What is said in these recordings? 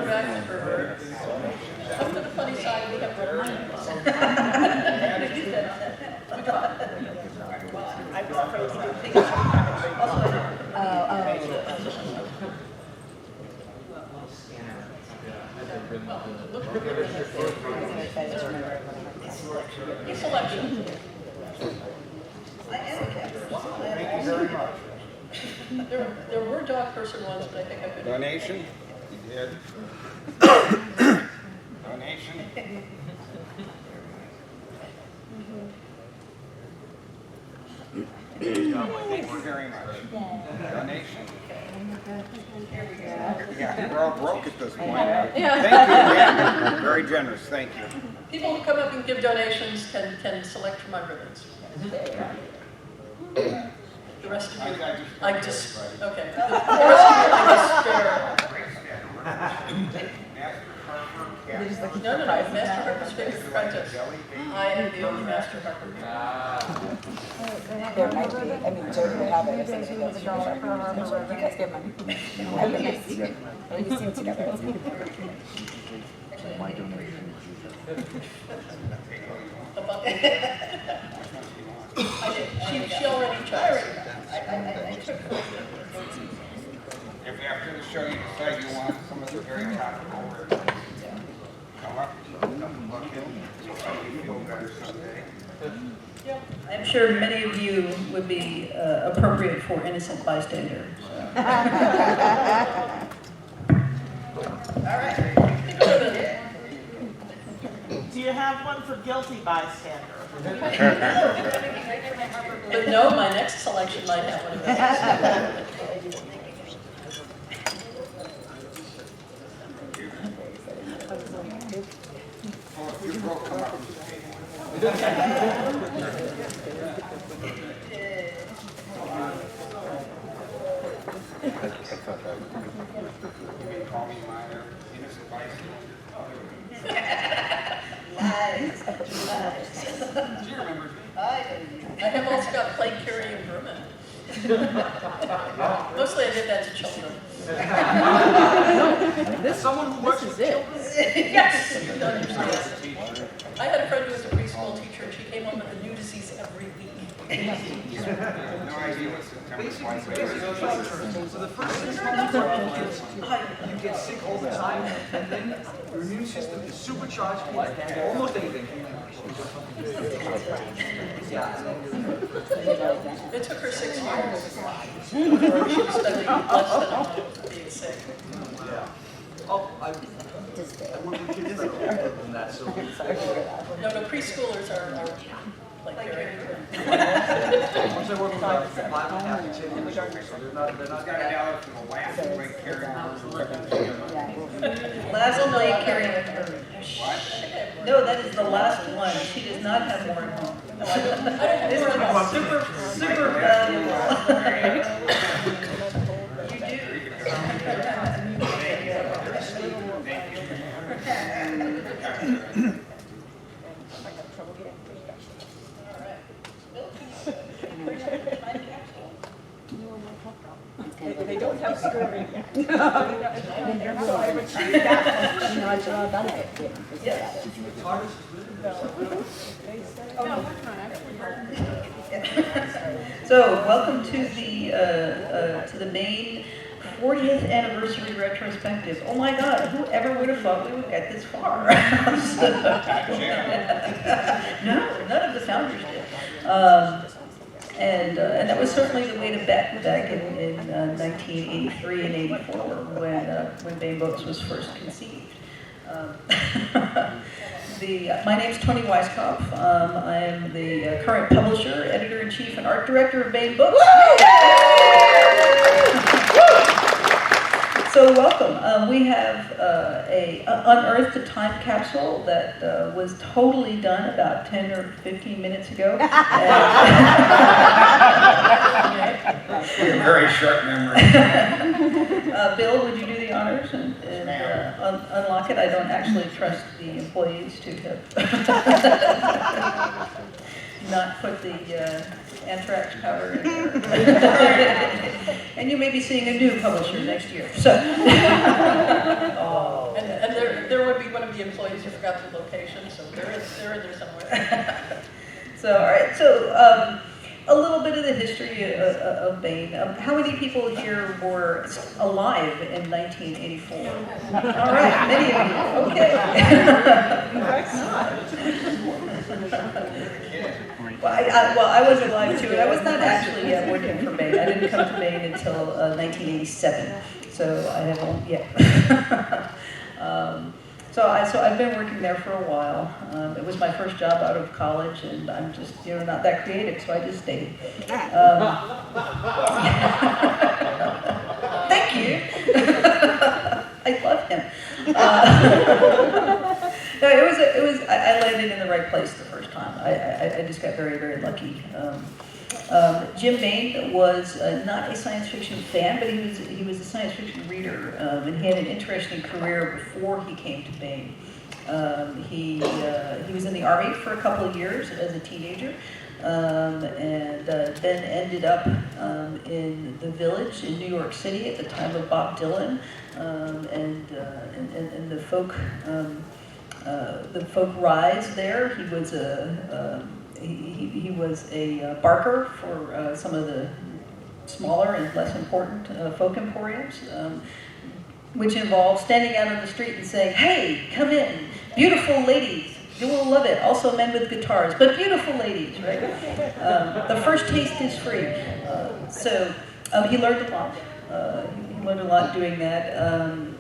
back for her. Come to the funny side, we have rubber chickens. I was afraid to do things. Selection. Thank you very much. There were dog person ones, but I think I could. Donation? You did. Donation? Thank you very much. Donation? Here we go. Yeah, we're all broke at this point. Yeah. Thank you, yeah. Very generous, thank you. People who come up and give donations can select from my ribbons. The rest of you, I just, okay. The rest of you, I just spare. No, Master Harper's favorite apprentice. I am the only Master Harper. There might be, I mean, Jody would have it if somebody goes to the you guys give money. You seem together. My donation. A bucket. I did. She already chose. I took If after the show you decide you want some of the very topical words, come up, look in, so you feel better someday. I'm sure many of you would be appropriate for innocent bystander. So. All right. Do you have one for guilty bystander? But no, my next selection might have one of those. Oh, if you broke, come up. You may call me minor, innocent bystander. Lies. She remembers me. I have also got plate carrying vermin. Mostly I did that to children. Someone who works with children? Yes! You don't understand. I had a friend who was a preschool teacher and she came home with a new disease every week. No idea what September's like. So the first 6 months of our kids, you get sick all the time, and then your immune system is supercharged for almost anything. It took her 6 years before she was spending less than a month being sick. Oh, I work with kids that are older than that, so. No, preschoolers are like very. Once I work with 5.5 to 10 years old, so they're not. Got an allergy from a laugh and like carrying Last plate carrying. What? No, that is the last one. She does not have more at home. This one is super valuable. You do. They don't have scurvy. So I retrieved that one. I should have done it. Yes. So, welcome to the Baen 40th anniversary retrospective. Oh my God, whoever would have thought we would get this far? No, none of the founders did. And that was certainly the way to bet back in 1983 and 84 when Baen Books was first conceived. My name's Toni Weisskopf. I am the current publisher, editor-in-chief, and art director of Baen Books. So welcome. We have unearthed a time capsule that was totally done about 10 or 15 minutes ago. Very short memory. Bill, would you do the honors and unlock it? I don't actually trust the employees to have not put the anthrax powder in there. And you may be seeing a new publisher next year. So. And would be one of the employees who forgot the location, so they're in there somewhere. So, all right, so a little bit of the history of Baen. How many people here were alive in 1984? All right, many of you, okay. Well, I was alive too, and I was not actually working for Baen. I didn't come to Baen until 1987, so I haven't yet. So I've been working there for a while. It was my first job out of college, and I'm just not that creative, so I just stayed. Thank you. I love him. No, it was. I landed in the right place the first time. I just got very, very lucky. Jim Baen was not a science fiction fan, but he was a science fiction reader, and he had an interesting career before he came to Baen. He was in the Army for a couple of years as a teenager, and then ended up in the Village in New York City at the time of Bob Dylan, and the folk rise there. He was he was a barker for some of the smaller and less important folk emporiums, which involved standing out on the street and saying, "Hey, come in, beautiful ladies, you will love it." Also men with guitars, but beautiful ladies, right? The first taste is free. So he learned a lot. He learned a lot doing that.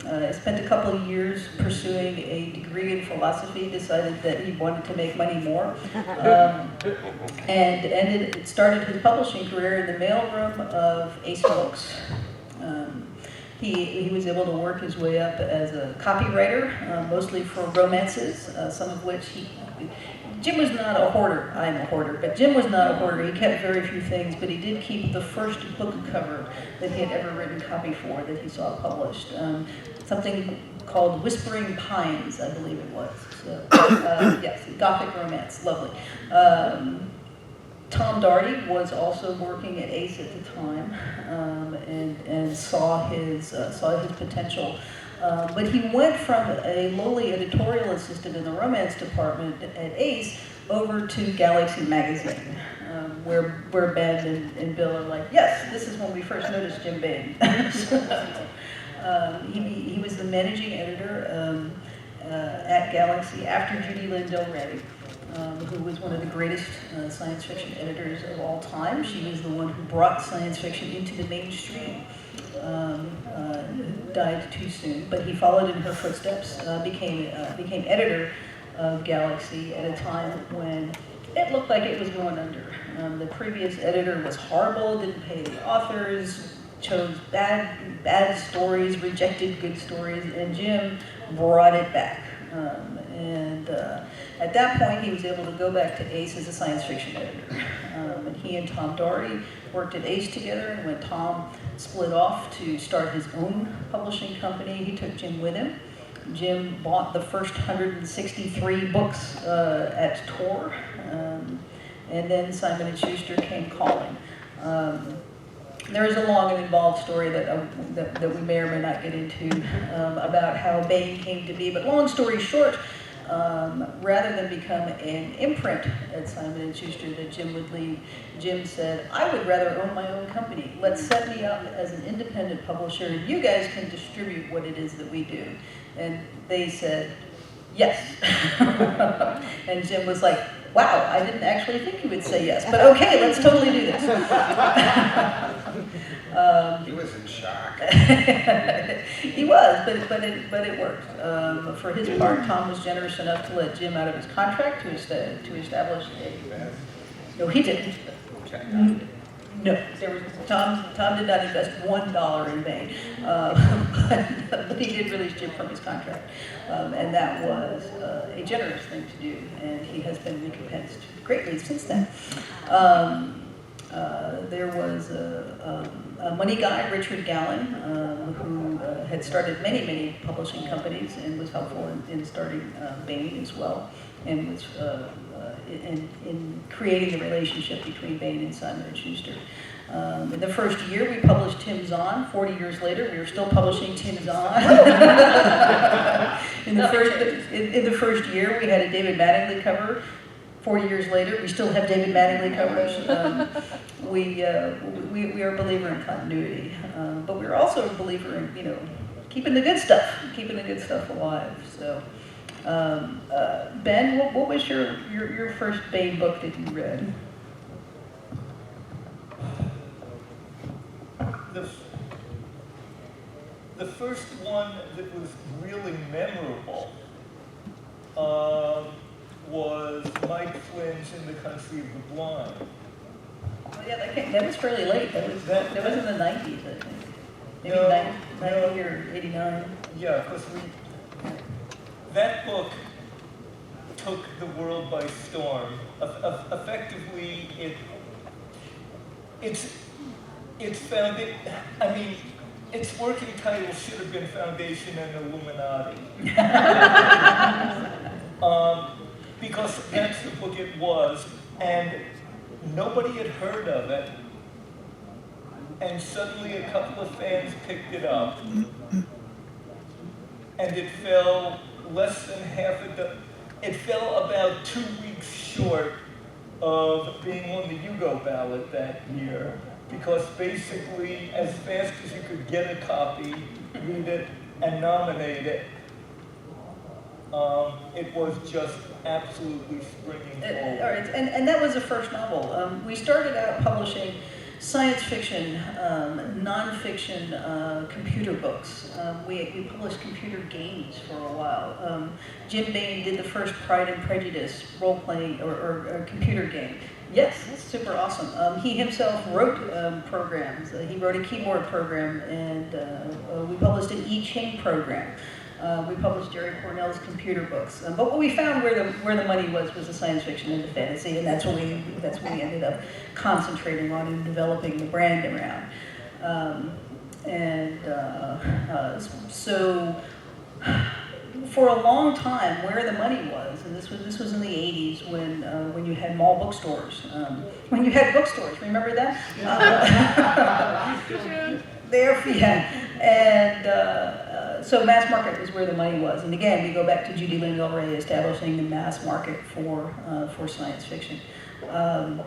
I spent a couple of years pursuing a degree in philosophy, decided that he wanted to make money more, and started his publishing career in the mailroom of Ace Books. He was able to work his way up as a copywriter, mostly for romances, some of which Jim was not a hoarder. I'm a hoarder, but Jim was not a hoarder. He kept very few things, but he did keep the first book cover that he had ever written copy for that he saw published. Something called Whispering Pines, I believe it was. So, yes, Gothic romance, lovely. Tom Doherty was also working at Ace at the time, and saw his potential. But he went from a lowly editorial assistant in the romance department at Ace over to Galaxy magazine, where Ben and Bill are like, "Yes, this is when we first noticed Jim Baen." He was the managing editor at Galaxy after Judy Lynn Del Rey, who was one of the greatest science fiction editors of all time. She was the one who brought science fiction into the mainstream. Died too soon, but he followed in her footsteps, became editor of Galaxy at a time when it looked like it was going under. The previous editor was horrible, didn't pay the authors, chose bad stories, rejected good stories, and Jim brought it back. At that point, he was able to go back to Ace as a science fiction editor. And he and Tom Doherty worked at Ace together, and when Tom split off to start his own publishing company, he took Jim with him. Jim bought the first 163 books at Tor, and then Simon & Schuster came calling. There is a long and involved story that we may or may not get into about how Baen came to be, but long story short, rather than become an imprint at Simon & Schuster that Jim would lead, Jim said, "I would rather own my own company. Let's set me up as an independent publisher, and you guys can distribute what it is that we do." And they said, "Yes." And Jim was like, "Wow, I didn't actually think you would say yes, but okay, let's totally do this." He was in shock. He was, but it worked. For his part, Tom was generous enough to let Jim out of his contract to establish a. No, he didn't. No, Tom did not invest $1 in Baen, but he did release Jim from his contract, and that was a generous thing to do, and he has been recompensed greatly since then. There was a money guy, Richard Gallen, who had started many publishing companies and was helpful in starting Baen as well, and was in creating the relationship between Baen and Simon & Schuster. In the first year, we published Tim's On. 40 years later, we are still publishing Tim's On. in the first year, we had a David Mattingly cover. 40 years later, we still have David Mattingly covers. We are a believer in continuity, but we're also a believer in keeping the good stuff alive. So, Ben, what was your first Baen book that you read? The first one that was really memorable was Mike Flynn's In the Country of the Blind. Oh yeah, that was fairly late. That was in the 90s, I think. Maybe No, 90 or 89. Yeah, because that book took the world by storm. Effectively, its founded. I mean, its working title should have been Foundation and Illuminati. Because that's the book it was, and nobody had heard of it, and suddenly a couple of fans picked it up, and it fell less than it fell about 2 weeks short of being on the Hugo ballot that year, because basically, as fast as you could get a copy, read it, and nominate it, it was just absolutely springing forward. All right, and that was the first novel. We started out publishing science fiction, nonfiction computer books. We published computer games for a while. Jim Baen did the first Pride and Prejudice role-playing or computer game. Yes, that's super awesome. He himself wrote programs. He wrote a keyboard program, and we published an I Ching program. We published Jerry Cornell's computer books. But what we found where the money was the science fiction and the fantasy, and that's what we ended up concentrating on and developing the brand around. So for a long time, where the money was, and this was in the 80s when you had mall bookstores. When you had bookstores, remember that? So mass market was where the money was. And again, we go back to Judy Lynn Del Rey establishing the mass market for science fiction. So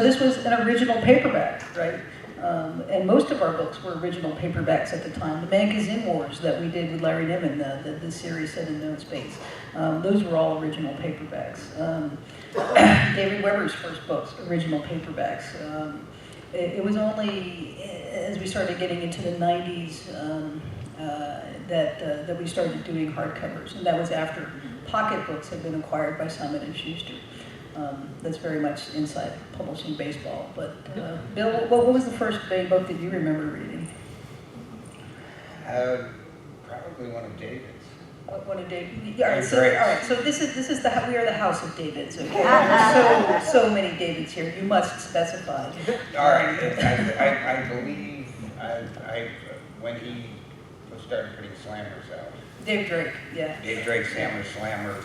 this was an original paperback, right? And most of our books were original paperbacks at the time. The Magazine Wars that we did with Larry Niven, the series set in known space, those were all original paperbacks. David Weber's first books, original paperbacks. It was only as we started getting into the 90s that we started doing hardcovers, and that was after pocket books had been acquired by Simon & Schuster. That's very much inside publishing baseball. But Bill, what was the first Baen book that you remember reading? Probably one of David's. One of David. All right. So this is we are the house of Davids. Okay. So many Davids here. You must specify. All right. I believe when he started putting slammers out. Dave Drake, yeah. Dave Drake, Slammers were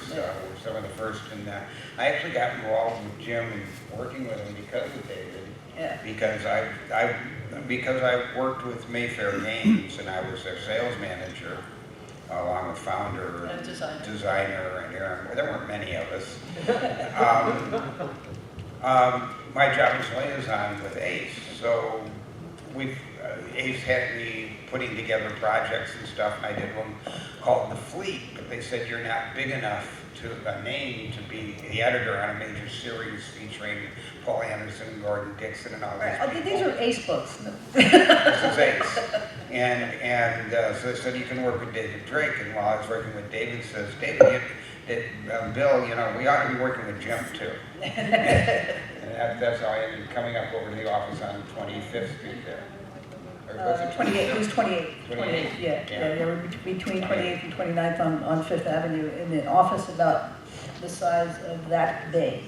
some of the first, and I actually got involved with Jim and working with him because of David. Yeah. Because I worked with Mayfair Games, and I was their sales manager, along with founder and designer, and there weren't many of us. My job was liaison with Ace, so Ace had me putting together projects and stuff, and I did one called The Fleet, but they said you're not big enough a name to be the editor on a major series featuring Paul Anderson, Gordon Dixon, and all these people. These are Ace books. This is Ace. And so they said you can work with David Drake, and while I was working with David, says, David, Bill, we ought to be working with Jim too. And that's how I ended up coming up over to the office on 25th Street there. 28. It was 28. 28. Yeah. They were between 28th and 29th on Fifth Avenue in an office about the size of that bay.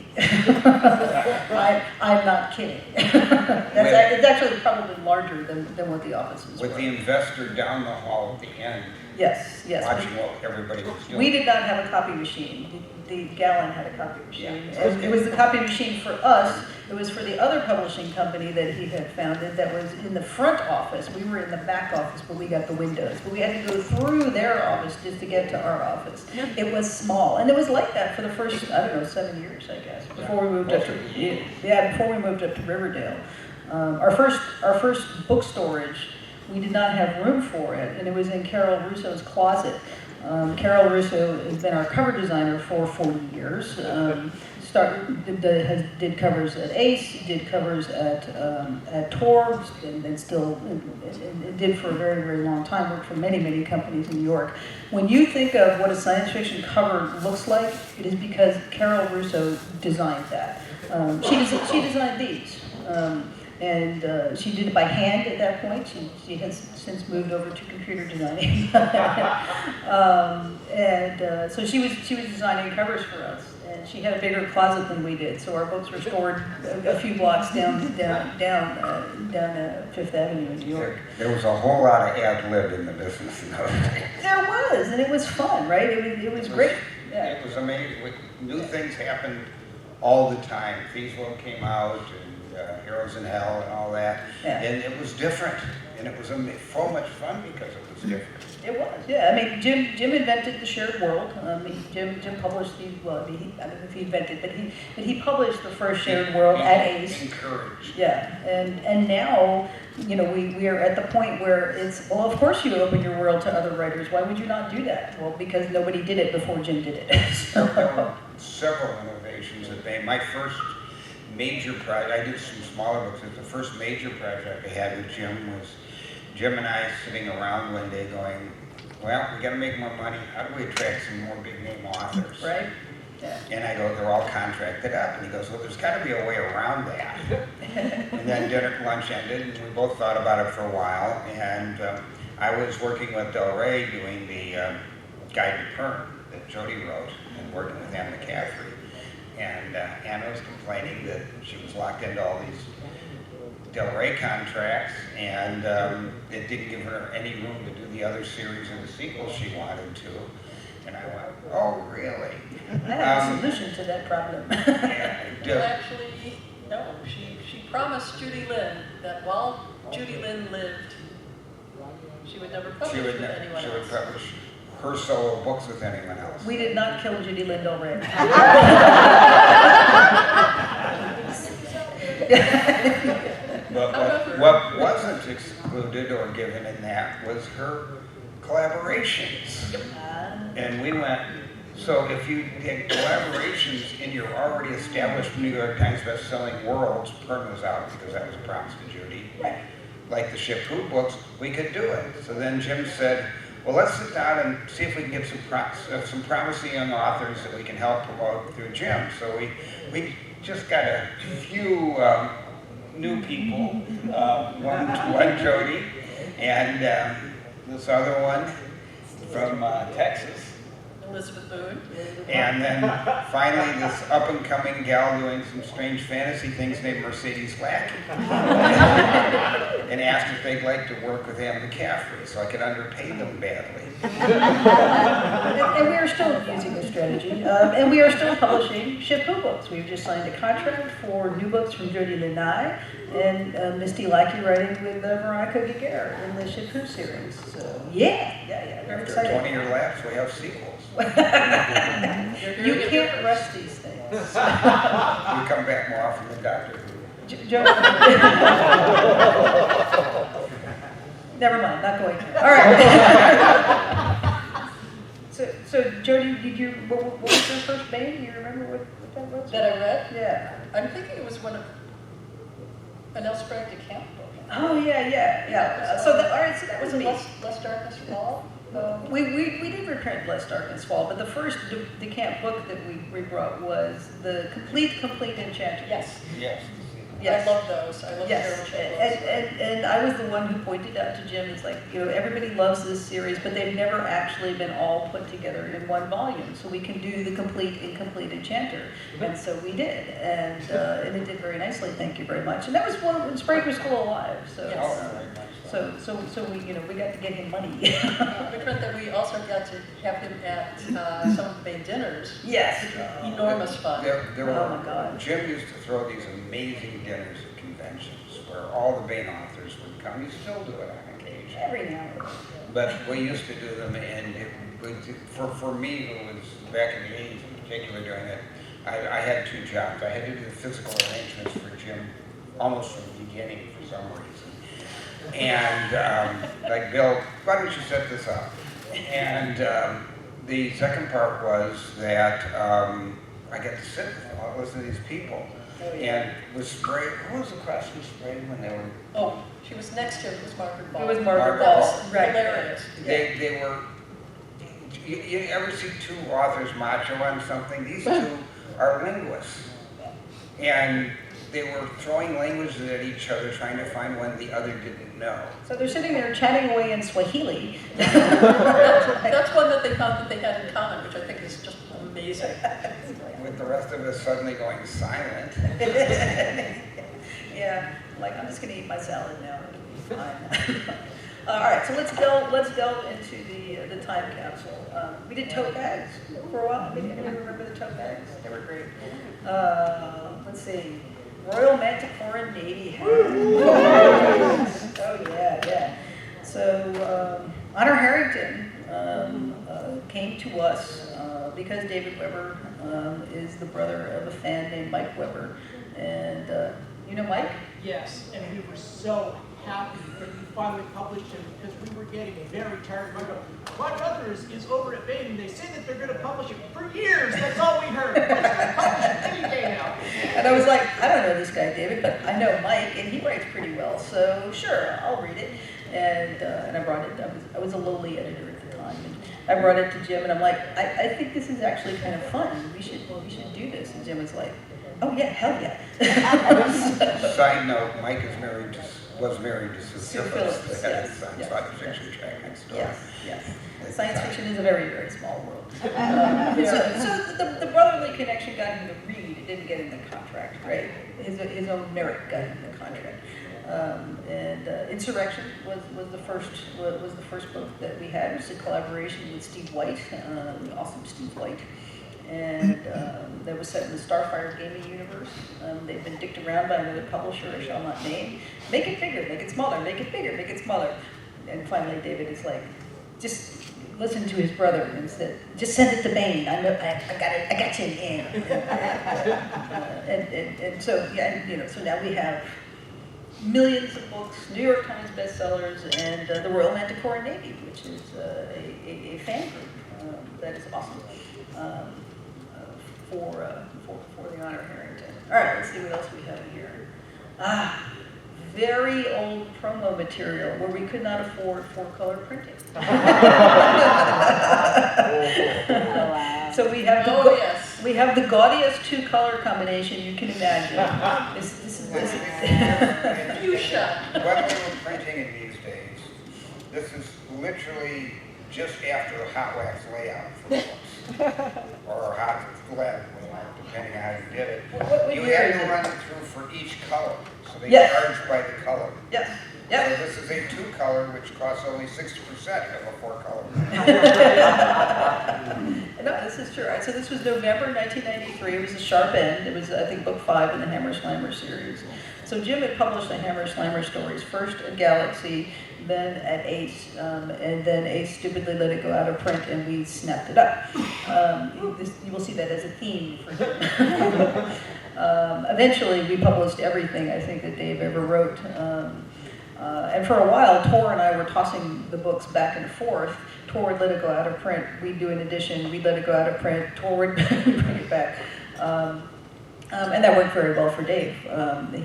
I'm not kidding. It's actually probably larger than what the offices were. With the investor down the hall at the end. Yes. Watching what everybody was doing. We did not have a copy machine. the Gallon had a copy machine. And it was the copy machine for us. It was for the other publishing company that he had founded that was in the front office. We were in the back office, but we got the windows. But we had to go through their office just to get to our office. It was small, and it was like that for the first, I don't know, 7 years, I guess, before we moved up to before we moved up to Riverdale. Our first book storage, we did not have room for it, and it was in Carol Russo's closet. Carol Russo has been our cover designer for 40 years. Did covers at Ace, did covers at Tor, and then still did for a very, very long time, worked for many, many companies in New York. When you think of what a science fiction cover looks like, it is because Carol Russo designed that. She designed these. And she did it by hand at that point. She has since moved over to computer designing. So she was designing covers for us. And she had a bigger closet than we did, so our books were stored a few blocks down Fifth Avenue in New York. There was a whole lot of ad lib in the business in those days. There was, and it was fun, right? It was great. Yeah. It was amazing. New things happened all the time. Thieves' World came out, and Heroes in Hell, and all that. Yeah. And it was different, and it was so much fun because it was different. It was, yeah. I mean, Jim invented the shared world. Jim published the, well, I don't know if he invented, but he published the first shared world at Ace. Encouraged. Yeah, and now, you know, we are at the point where it's, well, of course you open your world to other writers. Why would you not do that? Well, because nobody did it before Jim did it. There were several innovations that made my first major project. I did some smaller books. The first major project I had with Jim was Jim and I sitting around one day going, well, we got to make more money. How do we attract some more big name authors? Right? Yeah. And I go, they're all contracted up. And he goes, well, there's got to be a way around that. And then dinner, lunch ended, and we both thought about it for a while. And I was working with Del Rey doing the Guide to Perm that Jody wrote, and working with Anna McCaffrey. And Anna was complaining that she was locked into all these Del Rey contracts, and it didn't give her any room to do the other series and the sequels she wanted to. And I went, oh, really? I have a solution to that problem. Yeah, I do. Well, actually, no. She promised Judy Lynn that while Judy Lynn lived, she would never publish with anyone She would else. publish her solo books with anyone else. We did not kill Judy Lynn Del Rey. But what wasn't excluded or given in that was her collaborations. And we went, so if you had collaborations in your already established New York Times best-selling worlds, Perm was out because that was a promise to Judy, like the Ship Who books, we could do it. So then Jim said, well, let's sit down and see if we can get some promising young authors that we can help promote through Jim. So we just got a few new people, one Jody, and this other one from Texas. Elizabeth Boone. And then finally this up-and-coming gal doing some strange fantasy things named Mercedes Lackey. And asked if they'd like to work with Anne McCaffrey so I could underpay them badly. And we are still using this strategy. And we are still publishing Ship Who books. We've just signed a contract for new books from Jody Lynn and Misty Lackey writing with Veronica Giguere in the Ship Who series. So, yeah, very After exciting. a 20-year lapse, we have sequels. You can't rush these things. We come back more often than Doctor Who. Never mind, not going to. All right. So Jody, what was your first Baen? Do you remember what that was? That I read? Yeah. I'm thinking it was one of an Elsbrag de Camp book. Oh, yeah. So that was me. Less Darkness Fall. We did reprint Less Darkness Fall, but the first de Camp book that we brought was the Complete Enchanter. Yes. Yes. Yes. I love those. I love Yes, and I was the one who pointed out to Jim, it's like, you know, everybody loves this series, but they've never actually been all put together in one volume, so we can do the Complete Enchanter, and so we did, and it did very nicely, thank you very much, and that was when Sprague was still alive, so. Yes. So we, we got to get him money. Which meant that we also got to have him at some of the Baen dinners. Yes. Enormous fun. There Oh my were, God. Jim used to throw these amazing dinners at conventions where all the Baen authors would come. You still do it on occasion. Every now and then. But we used to do them, and it was, for me, who was back in the 80s in particular doing it, I had two jobs. I had to do the physical arrangements for Jim almost from the beginning for some reason. And like, Bill, why don't you set this up? And the second part was that I got to sit with all listen to these people. Oh, yeah. And was sprayed, who was the class who sprayed when they were? Oh, she was next to him, it was Margaret Ball. It was Margaret That Ball, was right. hilarious. They were, you ever see two authors macho on something? These two are linguists. And they were throwing languages at each other, trying to find one the other didn't know. So they're sitting there chatting away in Swahili. That's one that they found that they had in common, which I think is just amazing. With the rest of us suddenly going silent. Yeah, like I'm just gonna eat my salad now. It'll be fine. All right, so let's delve into the time capsule. We did tote bags for a while. Anybody remember the tote bags? They were great. Let's see. Royal Manticore Navy hat. Oh yeah. So Honor Harrington came to us because David Weber is the brother of a fan named Mike Weber, and you know Mike? Yes, and we were so happy that we finally published him because we were getting very tired. We go, my brother is over at Baen, and they say that they're going to publish it for years. That's all we heard. It's going to publish it any day now. And I was like, I don't know this guy, David, but I know Mike, and he writes pretty well, so sure, I'll read it. And I brought it. I was a lowly editor at the time, and I brought it to Jim, and I'm like, I think this is actually kind of fun. We should do this. And Jim was like, oh yeah, hell yeah. Side note, Mike was married to Sue Phillips, Phillips, the head yes, of yes, science fiction track next door. Yes. Science fiction is a very, very small world. So the brotherly connection got him to read. It didn't get him the contract, right? His own merit got him the contract. And Insurrection was the first book that we had. It was a collaboration with Steve White, awesome Steve White. And that was set in the Starfire gaming universe. They've been dicked around by another publisher I shall not name. Make it bigger, make it smaller, make it bigger, make it smaller. And finally David is like, just listen to his brother and said, just send it to Baen. I got you in the end. And so, yeah, so now we have millions of books, New York Times bestsellers, and the Royal Manticore Navy, which is a fan group that is awesome. For the Honor Harrington. All right, let's see what else we have here. Very old promo material where we could not afford 4-color printing. So we have we have the gaudiest 2-color combination you can imagine. This is Fuchsia. What we were printing in these days, this is literally just after the hot wax layout for books. Or hot lead, depending on how you did it. What You year had is to it? run it through for each color. So they Yes. charged by the color. Yes. So Yep. this is a 2-color, which costs only 60% of a 4-color. No, this is true. All right, so this was November 1993. It was a sharp end. It was, I think, book 5 in the Hammer Slammer series. So Jim had published the Hammer Slammer stories, first at Galaxy, then at Ace, and then Ace stupidly let it go out of print, and we snapped it up. You will see that as a theme for Jim. Eventually, we published everything, I think, that Dave ever wrote. And for a while, Tor and I were tossing the books back and forth. Tor would let it go out of print. We'd do an edition. We'd let it go out of print. Tor would bring it back. And that worked very well for Dave.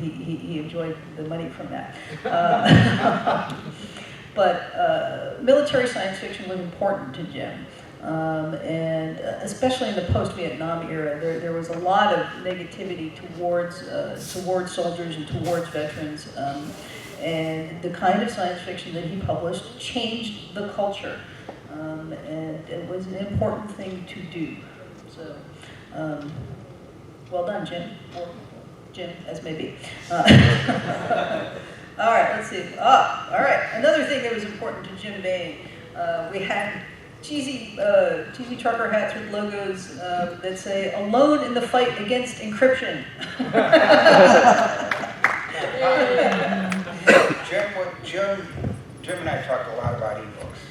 He enjoyed the money from that. But military science fiction was important to Jim. And especially in the post-Vietnam era, there was a lot of negativity towards soldiers and towards veterans. And the kind of science fiction that he published changed the culture. And it was an important thing to do. So, well done, Jim, or Jim, as may be. All right, let's see. All right. Another thing that was important to Jim Baen, we had cheesy trucker hats with logos that say "Alone in the fight against encryption." Jim and I talked a lot about ebooks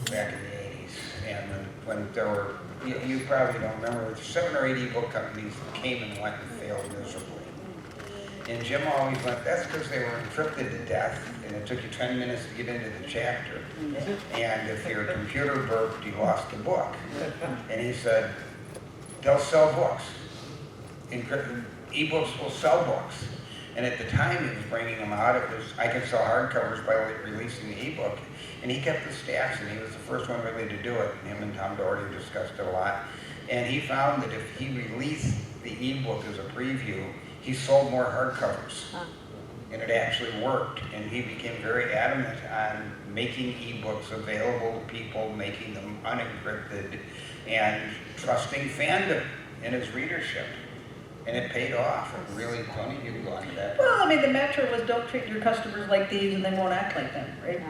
back in the 80s, and when there were, you probably don't remember, 7 or 8 ebook companies that came and went and failed miserably. And Jim always went, that's because they were encrypted to death, and it took you 10 minutes to get into the chapter. And if your computer burped, you lost the book. And he said, they'll sell books. Ebooks will sell books. And at the time he was bringing them out, I could sell hardcovers by releasing the ebook. And he kept the stats, and he was the first one really to do it. And him and Tom Doherty discussed it a lot. And he found that if he released the ebook as a preview, he sold more hardcovers. And it actually worked. And he became very adamant on making ebooks available to people, making them unencrypted, and trusting fandom in his readership. And it paid off. And really, Toni, you can go on to that. Well, I mean, the mantra was don't treat your customers like thieves and they won't act like them, right?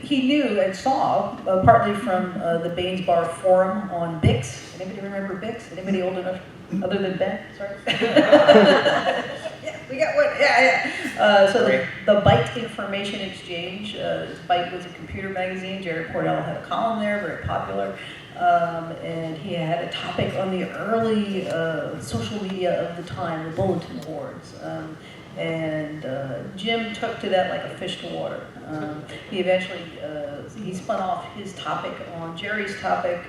He knew and saw, partly from the Baen's Bar forum on Bix. Anybody remember Bix? Anybody old enough other than Ben? Sorry. Yeah, we got one. Yeah. So the Byte Information Exchange. Byte was a computer magazine. Jerry Portell had a column there, very popular. And he had a topic on the early social media of the time, the bulletin boards. Jim took to that like a fish to water. He eventually, he spun off his topic on Jerry's topic,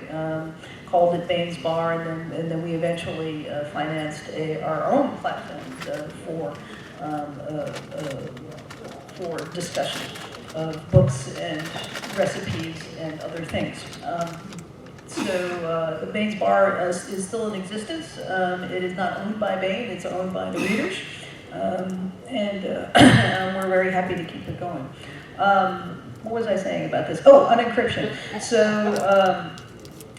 called it Baen's Bar, and then we eventually financed our own platform for discussion of books and recipes and other things. So the Baen's Bar is still in existence. It is not owned by Baen, it's owned by the readers. We're very happy to keep it going. What was I saying about this? Oh, unencryption.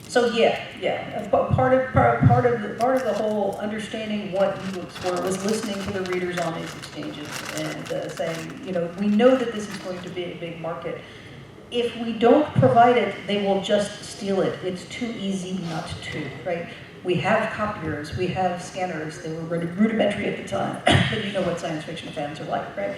So yeah. Part of the whole understanding what ebooks were was listening to the readers on these exchanges and saying, we know that this is going to be a big market. If we don't provide it, they will just steal it. It's too easy not to, right? We have copiers, we have scanners. They were rudimentary at the time, but you know what science fiction fans are like, right?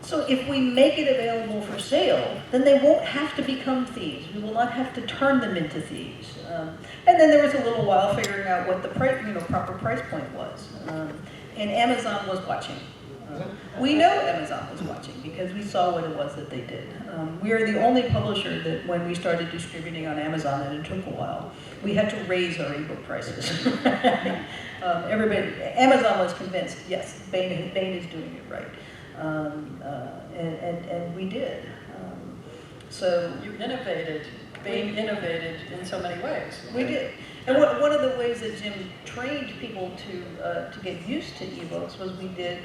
So if we make it available for sale, then they won't have to become thieves. We will not have to turn them into thieves. And then there was a little while figuring out what the proper price point was. And Amazon was watching. We know Amazon was watching because we saw what it was that they did. We are the only publisher that when we started distributing on Amazon, and it took a while, we had to raise our ebook prices. Amazon was convinced, yes, Baen is doing it right. And we did. So you innovated. Baen innovated in so many ways. We did. And one of the ways that Jim trained people to get used to ebooks was we did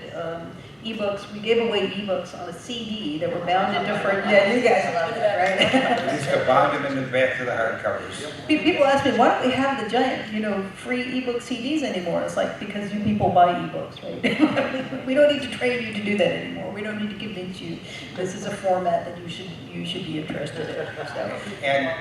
ebooks. We gave away ebooks on a CD that were bound in different. Yeah, you guys love that, right? We used to bound them in the back of the hardcovers. People ask me, why don't we have the giant, free ebook CDs anymore? It's like, because you people buy ebooks, right? We don't need to train you to do that anymore. We don't need to convince you this is a format that you should be interested in. So. And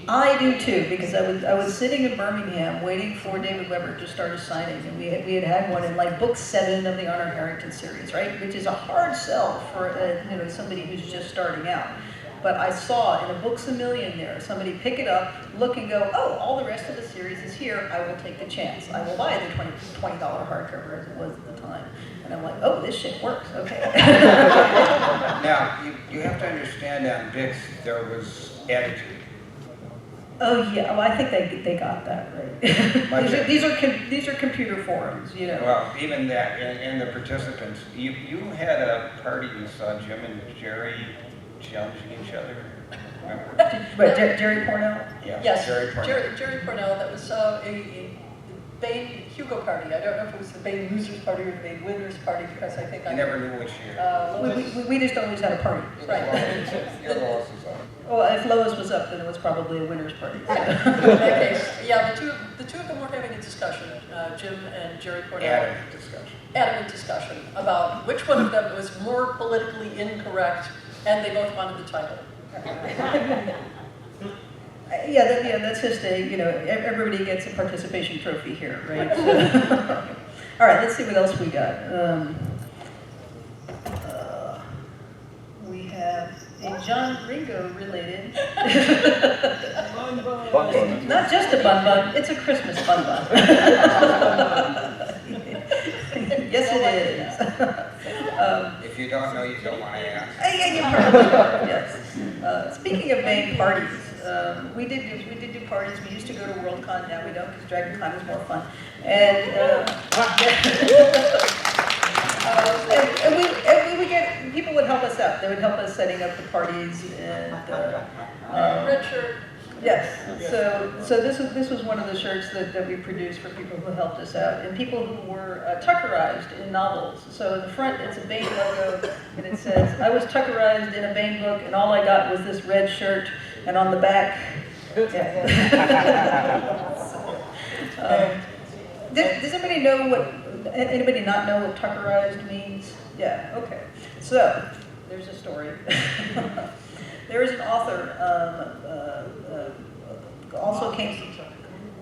I do too, because I was sitting in Birmingham waiting for David Weber to start his signing, and we had one in like book 7 of the Honor Harrington series, right? Which is a hard sell for somebody who's just starting out. But I saw in a Books A Million there, somebody pick it up, look and go, oh, all the rest of the series is here, I will take the chance. I will buy the $20 hardcover as it was at the time. And I'm like, oh, this shit works, okay. Now, you have to understand on Bix, there was attitude. Oh yeah, well I think they got that right. these are computer forums, Well, even that, and the participants, you had a party you saw Jim and Jerry challenging each other. Remember? But Jerry Portell? Yes, Jerry Portell. Jerry Portell. That was a Baen Hugo party. I don't know if it was the Baen Losers Party or the Baen Winners Party because I think I never knew which year. We just always had a party. Right. Your Lois was up. Well, if Lois was up, then it was probably a winners party. In that case, yeah, the two of them were having a discussion, Jim and Jerry Portell. Adamant discussion. adamant discussion about which one of them was more politically incorrect, and they both wanted the title. Yeah, that's just everybody gets a participation trophy here, right? So, all right, let's see what else we got. We have a John Ringo related. Not just a bun bun, it's a Christmas bun bun. Yes, it is. If you don't know, you don't want to ask. Yeah, you probably are, yes. Speaking of Baen parties, we did do parties. We used to go to Worldcon, now we don't because DragonCon is more fun. And we would get, people would help us out. They would help us setting up the parties and Red shirt. yes. So this was one of the shirts that we produced for people who helped us out and people who were Tuckerized in novels. So in the front it's a Baen logo and it says, "I was Tuckerized in a Baen book and all I got was this red shirt," and on the back. Yeah. Does anybody know anybody not know what Tuckerized means? Yeah, okay. So, there's a story. There is an author, also came,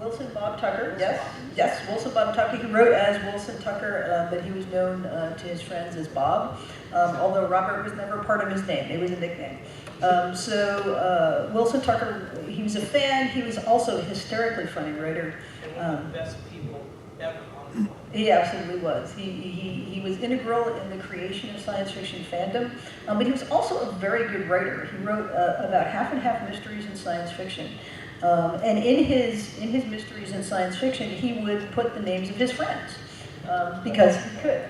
Wilson Bob Tucker, yes, Wilson Bob Tucker. He wrote as Wilson Tucker, but he was known to his friends as Bob, although Robert was never part of his name, it was a nickname. Wilson Tucker, he was a fan, he was also a hysterically funny writer. Best people ever on the book. He absolutely was. He was integral in the creation of science fiction fandom, but he was also a very good writer. He wrote about half and half mysteries and science fiction. And in his mysteries and science fiction, he would put the names of his friends because he could.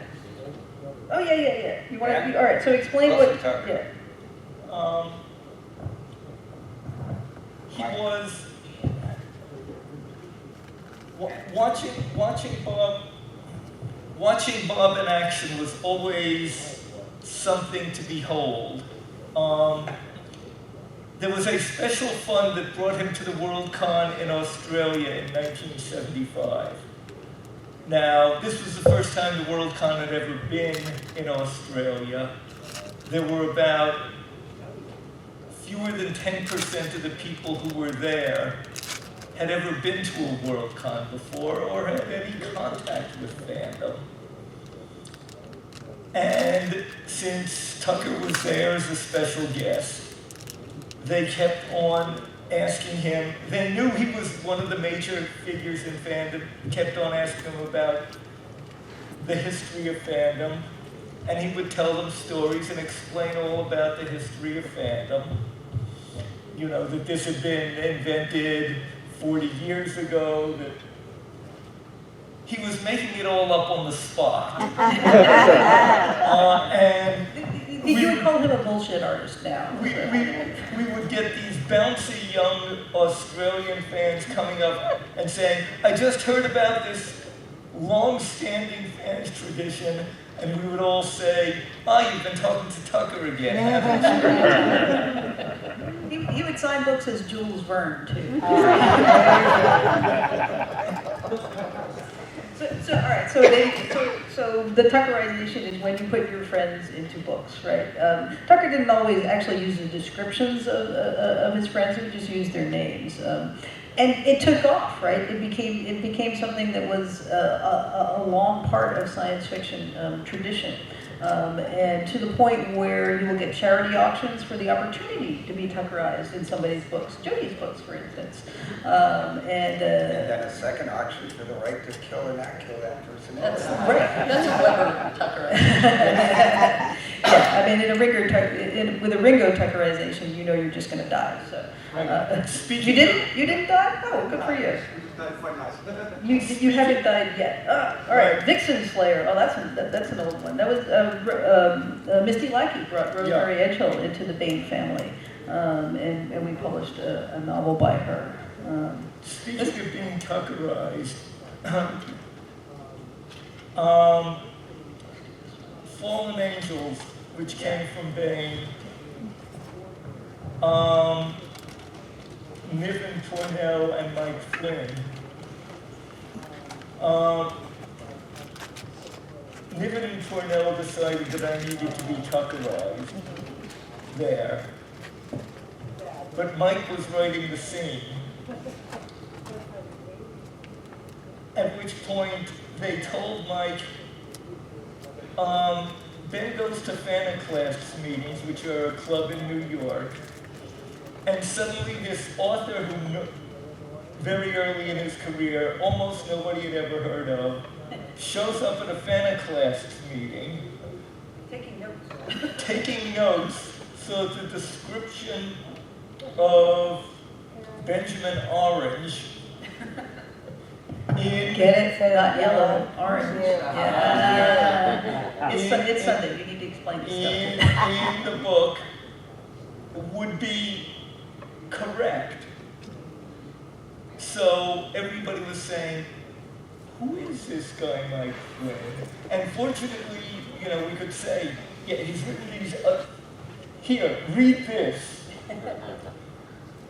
Oh yeah. You want to? All right. So explain what. Yeah. He was watching Bob in action was always something to behold. There was a special fund that brought him to the Worldcon in Australia in 1975. Now, this was the first time the Worldcon had ever been in Australia. There were about fewer than 10% of the people who were there had ever been to a Worldcon before or had any contact with fandom. And since Tucker was there as a special guest, they kept on asking him, they knew he was one of the major figures in fandom, kept on asking him about the history of fandom, and he would tell them stories and explain all about the history of fandom. You know, that this had been invented 40 years ago, that he was making it all up on the spot. And you would call him a bullshit artist now. We would get these bouncy young Australian fans coming up and saying, "I just heard about this long-standing fans tradition," and we would all say, "Ah, you've been talking to Tucker again, haven't you?" He would sign books as Jules Verne, too. All right, so the Tuckerization is when you put your friends into books, right? Tucker didn't always actually use the descriptions of his friends, he would just use their names. And it took off, right? It became something that was a long part of science fiction tradition. And to the point where you will get charity auctions for the opportunity to be Tuckerized in somebody's books, Jody's books, for instance. And then a second auction for the right to kill or not kill that person. That's right. That's a Weber Tuckerization. Yeah, I mean, with a Ringo Tuckerization, you know you're just going to die. So, you didn't die? Oh, good for you. You haven't died yet. All right, Vixen Slayer. Oh, that's an old one. That was Misty Lackey brought Rosemary Edgehill into the Baen family, and we published a novel by her. Speaking of being Tuckerized, Fallen Angels, which came from Baen, Niven Cornell and Mike Flynn. Niven and Tornell decided that I needed to be Tuckerized there. But Mike was writing the scene. At which point they told Mike, Ben goes to Fanaclass meetings, which are a club in New York, and suddenly this author who very early in his career, almost nobody had ever heard of, shows up at a Fanaclass meeting, taking notes, so the description of Benjamin Orange in... Get it? Not yellow, orange. Yeah. It's Sunday, you need to explain this stuff. In the book would be correct. So everybody was saying, who is this guy, Mike Flynn? And fortunately, you know, we could say, yeah, he's written these, here, read this.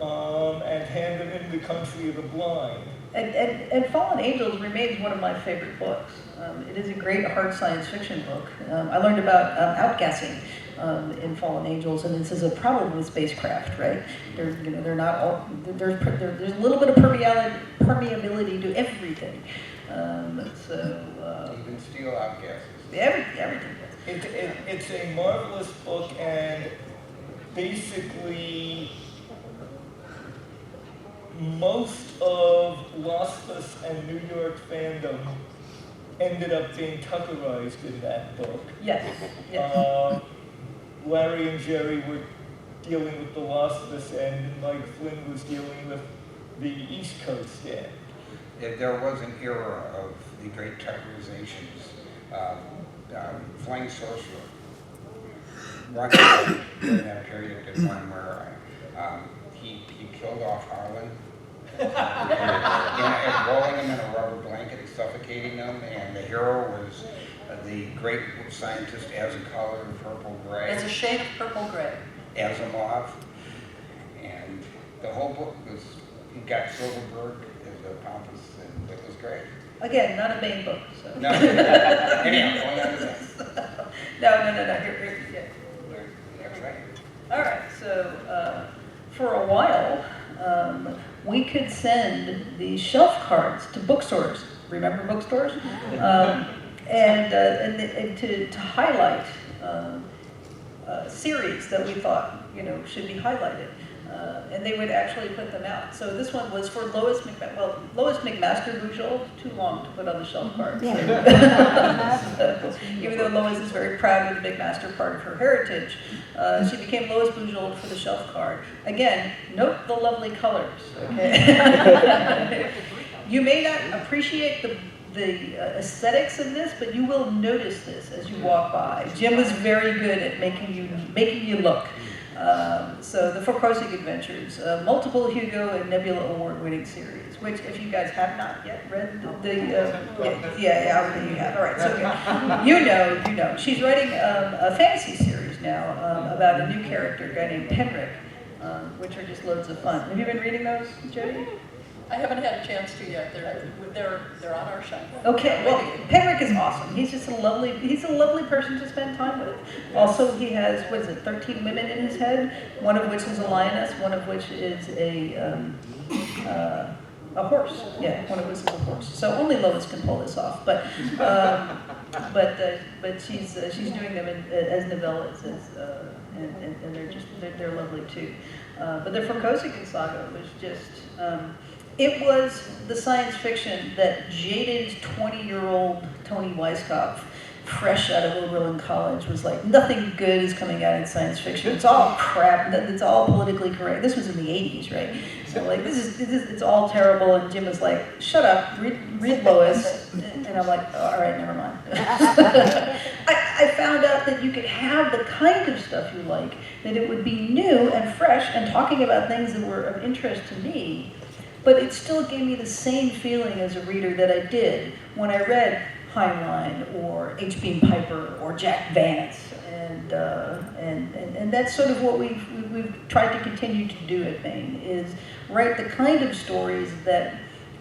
And hand them in The Country of the Blind. And Fallen Angels remains one of my favorite books. It is a great hard science fiction book. I learned about outgassing in Fallen Angels, and this is a problem with spacecraft, right? They're not all, there's a little bit of permeability to everything. Even steel outgases. Everything. It's a marvelous book, and basically most of Weisskopf and New York fandom ended up being Tuckerized in that book. Yes. Larry and Jerry were dealing with the Weisskopf end, and Mike Flynn was dealing with the East Coast end. There was an era of the great Tuckerizations. Flying Sorcerer. Right during that period did one where he killed off Harlan, rolling him in a rubber blanket and suffocating them, and the hero was the great scientist Color of Purple Gray. It's a shade of purple gray. Asimov, and the whole book was, he got Silverberg as a pompous, and it was great. Again, not a Baen book. So. No. Anyhow, going on to that. No. Yeah. That's right. All right, so for a while, we could send these shelf cards to bookstores. Remember bookstores? And to highlight series that we thought should be highlighted, and they would actually put them out. So this one was for Lois McMaster Bookshelves, too long to put on the shelf card. So, even though Lois is very proud of the McMaster part of her heritage, she became Lois Bookshelf for the shelf card. Again, note the lovely colors. Okay? You may not appreciate the aesthetics of this, but you will notice this as you walk by. Jim was very good at making you look. So the Fawcett Adventures, multiple Hugo and Nebula Award-winning series, which if you guys have not yet read you have. All right, so you know. She's writing a fantasy series now about a new character, a guy named Penrick, which are just loads of fun. Have you been reading those, Jody? I haven't had a chance to yet. They're on our shelf. Okay, well, Penrick is awesome. He's just a lovely person to spend time with. Also, he has 13 women in his head, one of which is a lioness, one of which is a horse. Yeah, one of which is a horse. So only Lois can pull this off. But she's doing them as novellas, and they're lovely too. But the Fawcett saga was just. It was the science fiction that jaded 20-year-old Toni Weisskopf, fresh out of Oberlin College, was like, nothing good is coming out in science fiction. It's all crap. It's all politically correct. This was in the 80s, right? So like, it's all terrible. And Jim was like, shut up, read Lois. And I'm like, oh, all right, never mind. I found out that you could have the kind of stuff you like, that it would be new and fresh and talking about things that were of interest to me. But it still gave me the same feeling as a reader that I did when I read Heinlein or H. Beam Piper or Jack Vance, and that's sort of what we've tried to continue to do at Baen, is write the kind of stories that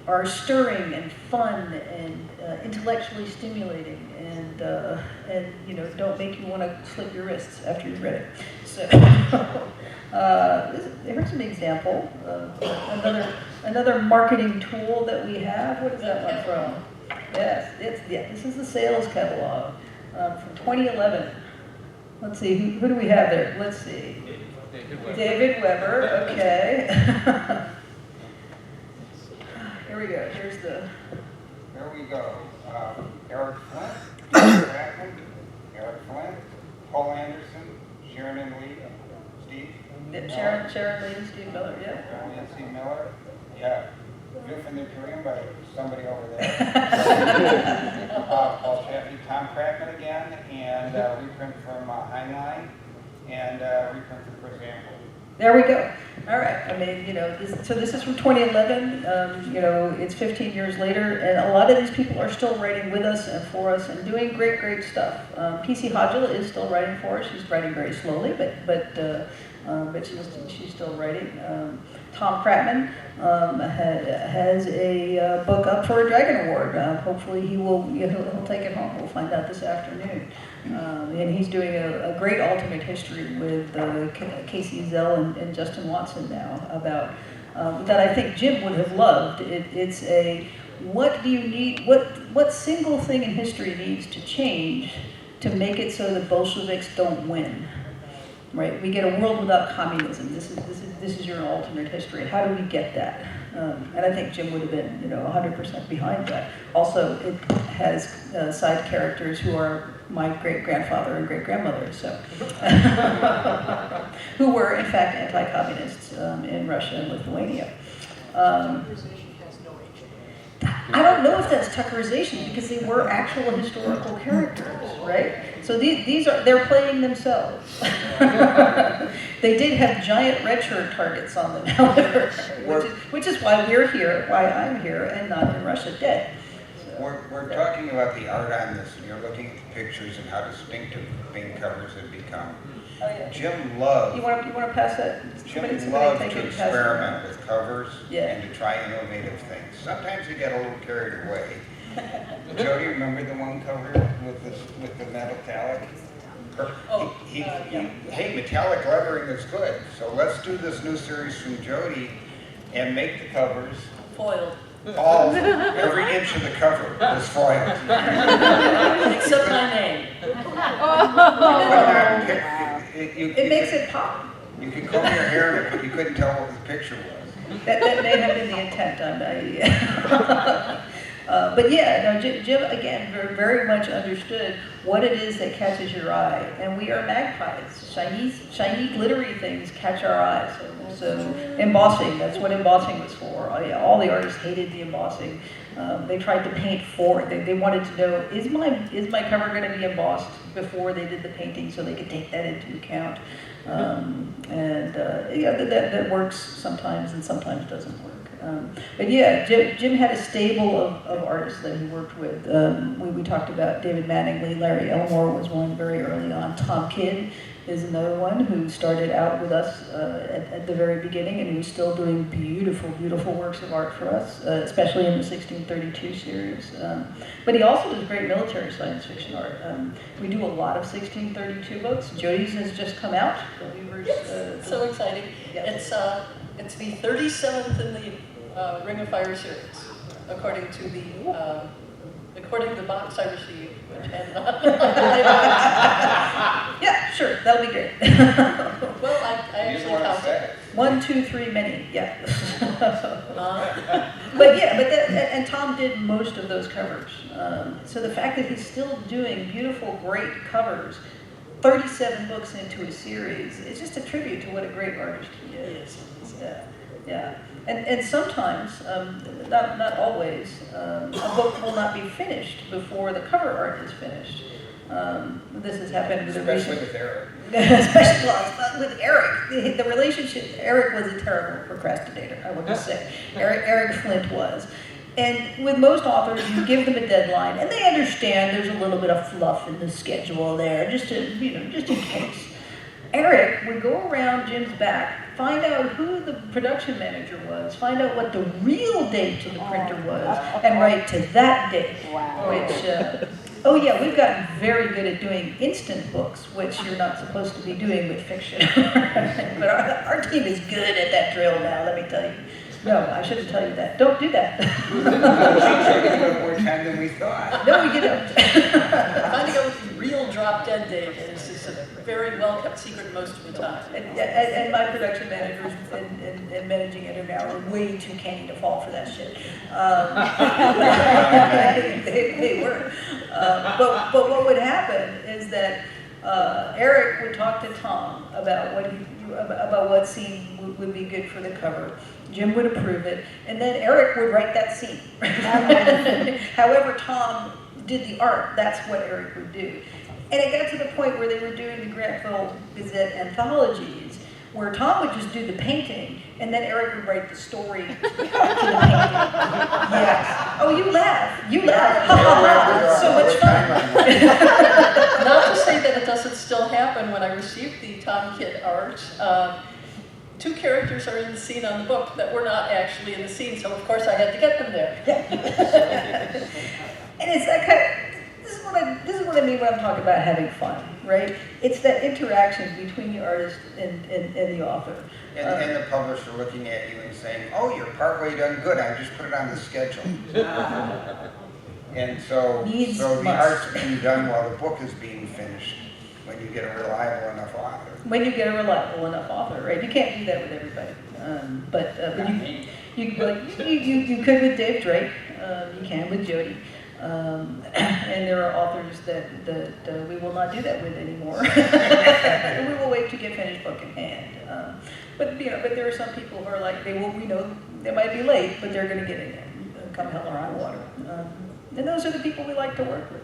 are stirring and fun and intellectually stimulating and you know, don't make you want to slit your wrists after you've read it. So here's an example of another marketing tool that we have. What is that one from? Yes, this is the sales catalog from 2011. Let's see, who do we have there? Let's see. David Weber, okay. Here we go, here's the... There we go. Eric Flint, Eric Flint, Paul Anderson, Sharon and Lee, Steve. Sharon Lee and Steve Miller, yeah. Sharon Lee and Steve Miller, yeah. View from the Imperium by somebody over there. Paul Chaffee, Tom Kratman again, and reprint from Heinlein, and reprint from Chris Amble. There we go. All right. I mean, you know, so this is from 2011. You know, it's 15 years later, and a lot of these people are still writing with us and for us and doing great, great stuff. PC Hodgela is still writing for us. She's writing very slowly, but she's still writing. Tom Kratman has a book up for a Dragon Award. Hopefully he'll take it home. We'll find out this afternoon. And he's doing a great alternate history with Casey Zell and Justin Watson now about that I think Jim would have loved. It's a what do you need? What single thing in history needs to change to make it so the Bolsheviks don't win? Right, we get a world without communism. This is your alternate history. How do we get that? And I think Jim would have been, 100% behind that. Also, it has side characters who are my great-grandfather and great-grandmother, so who were in fact anti-communists in Russia and Lithuania. I don't know if that's Tuckerization because they were actual historical characters, right? So they're playing themselves. They did have giant red shirt targets on them, however, which is why we're here, why I'm here, and not in Russia dead. So, we're talking about the art on this, and you're looking at the pictures and how distinctive Baen covers have become. Oh, yeah. Jim loved. You want to pass that? Jim loved to experiment with covers Yeah. and to try innovative things. Sometimes he got a little carried away. Jody, remember the one cover with the metallic? Hey, metallic lettering is good. So let's do this new series from Jody and make the covers Foiled. all every inch of the cover was foiled. Except my name. It makes it pop. You could comb your hair in it, but you couldn't tell what the picture was. That may have been the intent on that. But yeah, no, Jim again very much understood what it is that catches your eye, and we are magpies. Shiny, glittery things catch our eyes. So embossing, that's what embossing was for. All the artists hated the embossing. They tried to paint for it. They wanted to know, is my cover going to be embossed before they did the painting, so they could take that into account. That works sometimes and sometimes doesn't work. But yeah, Jim had a stable of artists that he worked with. We talked about David Mattingly. Larry Elmore was one very early on. Tom Kidd is another one who started out with us at the very beginning and who's still doing beautiful, beautiful works of art for us, especially in the 1632 series. But he also does great military science fiction art. We do a lot of 1632 books. Jody's has just come out. So exciting. Yeah. It's the 37th in the Ring of Fire series, according to the box I received, which had not. Yeah, sure, that'll be great. Well, I actually counted. 1, 2, 3, many, yeah. And Tom did most of those covers. So the fact that he's still doing beautiful, great covers, 37 books into a series, it's just a tribute to what a great artist he is. Yeah. And sometimes, not always, a book will not be finished before the cover art is finished. This has happened with Especially with Eric. Especially with Eric. The relationship, Eric was a terrible procrastinator, I would just say. Eric Flint was. And with most authors, you give them a deadline, and they understand there's a little bit of fluff in the schedule there, just in case. Eric would go around Jim's back find out who the production manager was, find out what the real date to the printer was, and write to that date. Wow. Which, oh yeah, we've gotten very good at doing instant books, which you're not supposed to be doing with fiction. But our team is good at that drill now, let me tell you. No, I shouldn't tell you that. Don't do that. She's taking more time than we thought. No, you don't. Finding out what the real drop dead date is a very well kept secret most of the time. And my production managers and managing editor now are way too canny to fall for that shit. They were. But what would happen is that Eric would talk to Tom about what scene would be good for the cover. Jim would approve it, and then Eric would write that scene. However Tom did the art, that's what Eric would do. And it got to the point where they were doing the Grantville Gazette anthologies, where Tom would just do the painting, and then Eric would write the story to the painting. Yes. Oh, you laugh. You laugh. So much fun. Not to say that it doesn't still happen. When I received the Tom Kidd art, 2 characters are in the scene on the book that were not actually in the scene, so of course I had to get them there. And it's that kind of, this is what I mean when I'm talking about having fun, right? It's that interaction between the artist and the author. And the publisher looking at you and saying, oh, you're partway done good, I just put it on the schedule. And so the art's being done while the book is being finished, when you get a reliable enough author. When you get a reliable enough author, right? You can't do that with everybody. But you could with Dave Drake, you can with Jody. And there are authors that we will not do that with anymore. And we will wait to get finished book in hand. But there are some people who are like, we know they might be late, but they're going to get in there, come hell or high water. And those are the people we like to work with.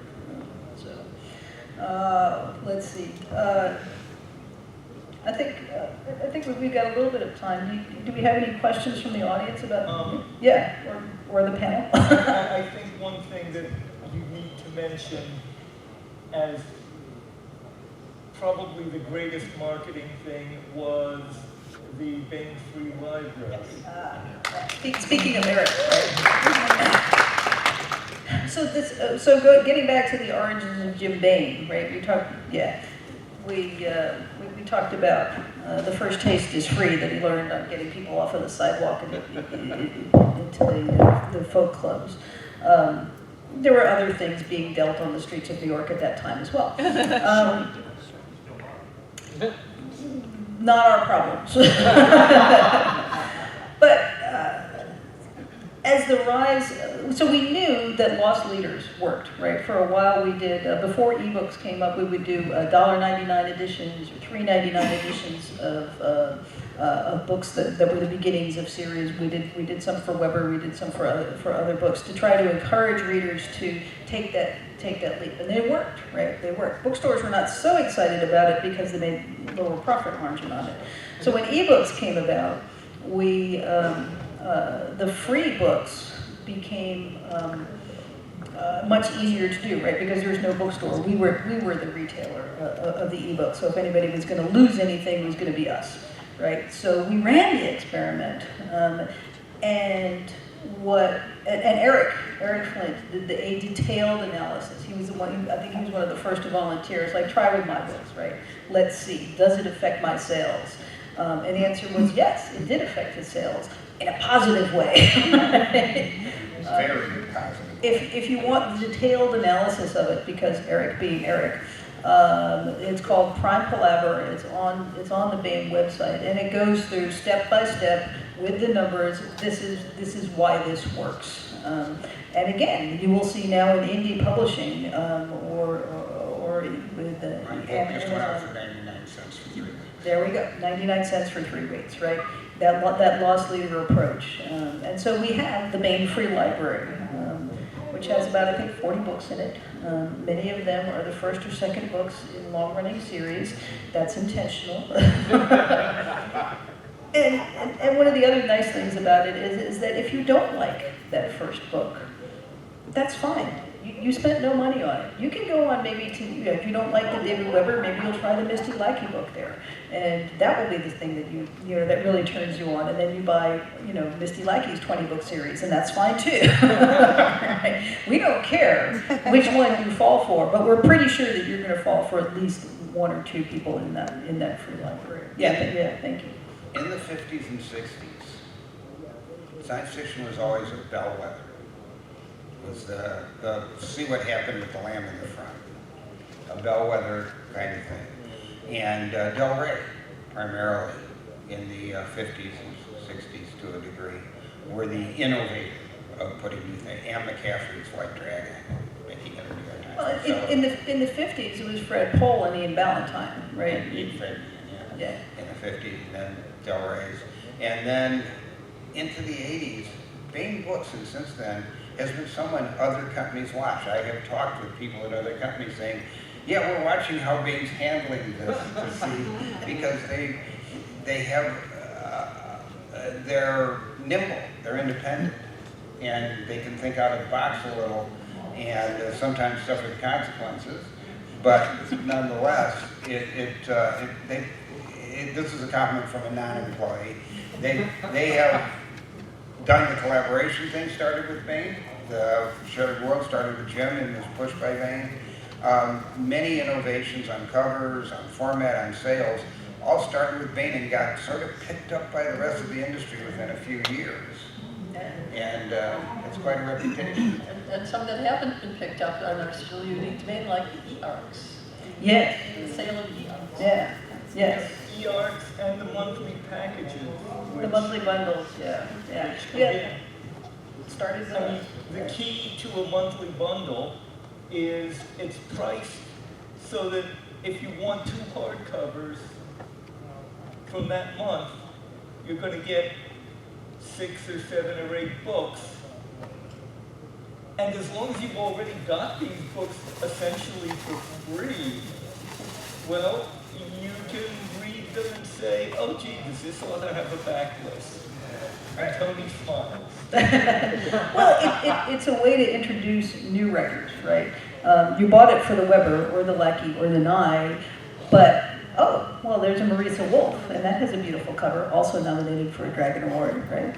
Let's see. I think we've got a little bit of time. Do we have any questions from the audience about? Yeah, or the panel? I think one thing that you need to mention as probably the greatest marketing thing was the Baen Free Library. Speaking of Eric, right? Getting back to the origins of Jim Baen, right? We talked about the first taste is free that he learned on getting people off of the sidewalk and into the folk clubs. There were other things being dealt on the streets of New York at that time as well. Not our problems. But as the rise, so we knew that lost leaders worked, right? For a while we did, before ebooks came up, we would do $1.99 editions or $3.99 editions of books that were the beginnings of series. We did some for Weber, we did some for other books to try to encourage readers to take that leap. And they worked, right? They worked. Bookstores were not so excited about it because they made lower profit margin on it. So when ebooks came about, the free books became much easier to do, right? Because there was no bookstore. We were the retailer of the ebook. So if anybody was going to lose anything, it was going to be us, right? So we ran the experiment, and Eric Flint did a detailed analysis. He was the one. I think he was one of the first to volunteer. Like, try with my books, right? Let's see. Does it affect my sales? And the answer was yes. It did affect his sales in a positive way. Very positive. If you want the detailed analysis of it, because Eric being Eric, it's called Prime Palaver. It's on the Baen website, and it goes through step by step with the numbers. This is why this works. And again, you will see now in indie publishing or with the. My book just went out for 99 cents for 3 weeks. There we go, 99 cents for 3 weeks, right? That lost leader approach. And so we have the Baen Free Library, which has about, I think, 40 books in it. Many of them are the first or second books in long-running series. That's intentional. And one of the other nice things about it is that if you don't like that first book, that's fine. You spent no money on it. You can go on maybe to, if you don't like the David Weber, maybe you'll try the Misty Lackey book there. And that will be the thing that that really turns you on. And then you buy, Misty Lackey's 20-book series, and that's fine too. Right? We don't care which one you fall for, but we're pretty sure that you're going to fall for at least one or two people in that free library. Yeah, thank you. In the 50s and 60s, science fiction was always a bellwether. It was the see what happened with the lamb in the front, a bellwether kind of thing. And Del Rey, primarily, in the 50s and 60s to a degree, were the innovator of putting new things. Anne McCaffrey's White Dragon, making it a New York Times. Well, in the 50s, it was Fred Pohl and Ian Ballantyne, right? In the 50s, and then Del Rey's. And then into the 80s, Baen Books, and since then, has been someone other companies watch. I have talked with people at other companies saying, yeah, we're watching how Baen's handling this to see, because they have, they're nimble, they're independent, and they can think out of the box a little, and sometimes suffer the consequences. But nonetheless, this is a compliment from a non-employee. They have done the collaboration thing, started with Baen. The Shattered World started with Jim and was pushed by Baen. Many innovations on covers, on format, on sales, all started with Baen and got sort of picked up by the rest of the industry within a few years. And it's quite a reputation. And some that haven't been picked up are still unique to Baen, like the e-arcs. Yes. The sale of e-arcs. Yeah. Yes. E-arcs and the monthly packages. The monthly bundles, yeah. Started the key to a monthly bundle is it's priced so that if you want 2 hardcovers from that month, you're going to get 6 or 7 or 8 books. And as long as you've already got these books essentially for free, well, you can read them and say, oh gee, does this author have a backlist? And Toni smiles. Well, it's a way to introduce new records, right? You bought it for the Weber or the Lackey or the Nye, but oh, well, there's a Marisa Wolf, and that has a beautiful cover, also nominated for a Dragon Award, right?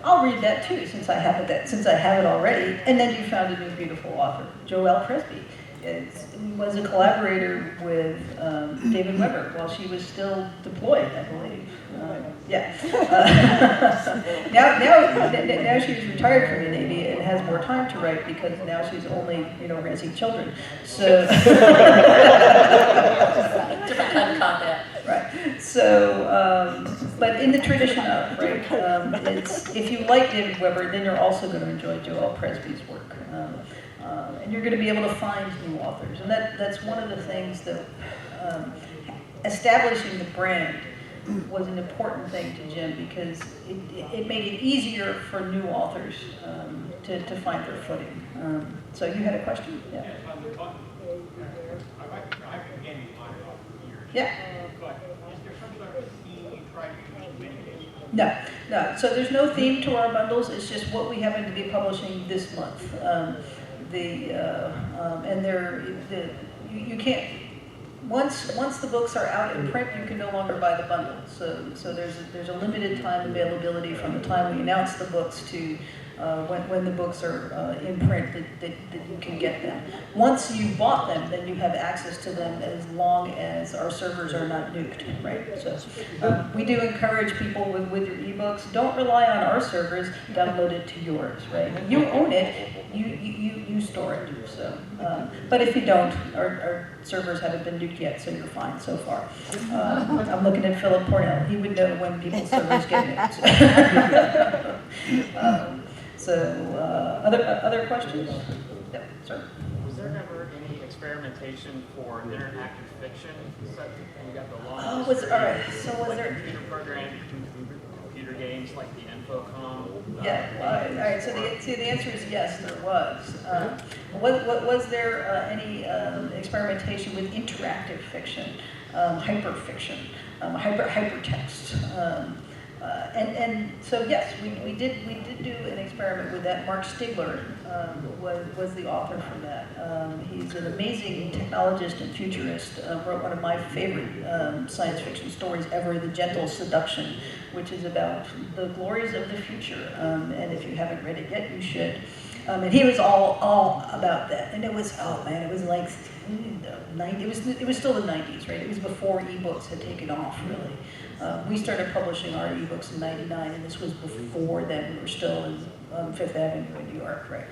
I'll read that too, since I have it already. And then you found a new beautiful author, Joelle Presby. Was a collaborator with David Weber while she was still deployed, I believe. Now she's retired from the Navy and has more time to write because now she's only, raising children. So different kind of combat. Right. So, but in the tradition of, right, if you like David Weber, then you're also going to enjoy Joelle Presby's work. And you're going to be able to find new authors. And that's one of the things that establishing the brand was an important thing to Jim, because it made it easier for new authors to find their footing. So you had a question? Yeah. I've been getting on it for years. Yeah. But is there some sort of theme you try to use in many cases? No. So there's no theme to our bundles. It's just what we happen to be publishing this month. You can't. Once the books are out in print, you can no longer buy the bundle. So there's a limited time availability from the time we announce the books to when the books are in print that you can get them. Once you've bought them, then you have access to them as long as our servers are not nuked, right? So we do encourage people with your ebooks, don't rely on our servers, download it to yours, right? You own it, you store it. So, but if you don't, our servers haven't been nuked yet, so you're fine so far. I'm looking at Philip Cornell. He would know when people's servers get nuked. Other questions? Yep, sir. Was there never any experimentation for interactive fiction? So you got the long all right. So was there computer program, computer games like the Infocom? Yeah. All right. So the answer is yes. There was. Was there any experimentation with interactive fiction, hyperfiction, hypertext? And so yes, we did do an experiment with that. Mark Stigler was the author for that. He's an amazing technologist and futurist. Wrote one of my favorite science fiction stories ever, The Gentle Seduction, which is about the glories of the future. And if you haven't read it yet, you should. And he was all about that. And it was, oh man, it was like it was still the 90s, right? It was before ebooks had taken off, really. We started publishing our ebooks in '99, and this was before then. We were still in Fifth Avenue in New York, right?